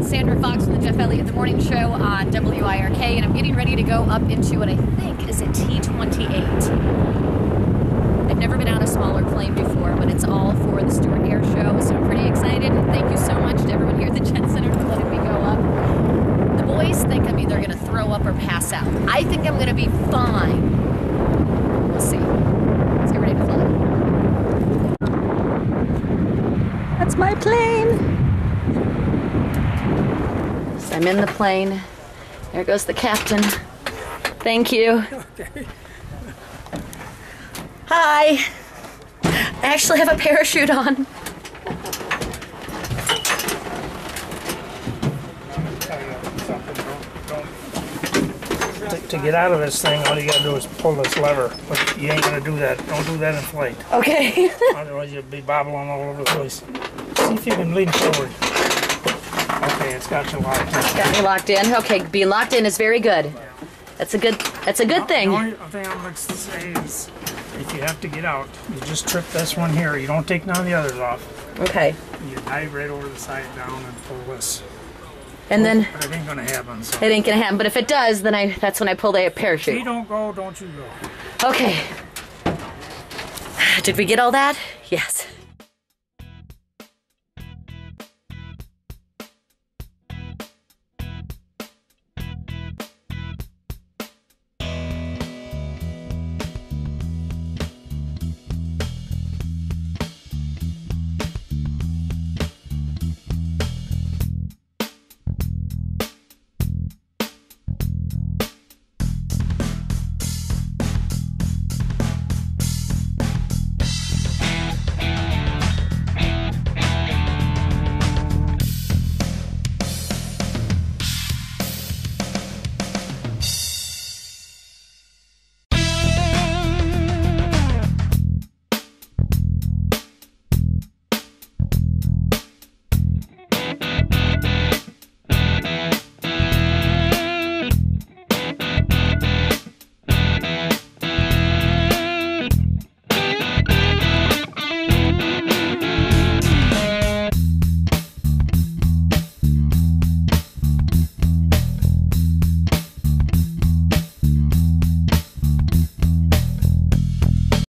Sandra Foxx from the Jeff Elliott The Morning Show on WIRK, and I'm getting ready to go up into what I think is a T-28. I've never been on a smaller plane before, but it's all for the Stuart Air Show, so I'm pretty excited, and thank you so much to everyone here at the Jet Center for letting me go up. The boys think I'm either going to throw up or pass out. I think I'm going to be fine. We'll see. Let's get ready to fly. That's my plane. So I'm in the plane. There goes the captain. Thank you. Okay. Hi. I actually have a parachute on. To get out of this thing, all you gotta do is pull this lever. But you ain't gonna do that. Don't do that in flight. Okay. Otherwise you'll be bobbling all over the place. See if you can lean forward. Okay, it's got you locked in. Got me locked in. Okay, being locked in is very good. That's a good thing. The only thing I'm going to say is if you have to get out, you just trip this one here. You don't take none of the others off. Okay. You dive right over the side down and pull this. And then But it ain't gonna happen. So. it ain't gonna happen. But if it does, then that's when I pull the parachute. If you don't go, don't you go. Okay. Did we get all that? Yes.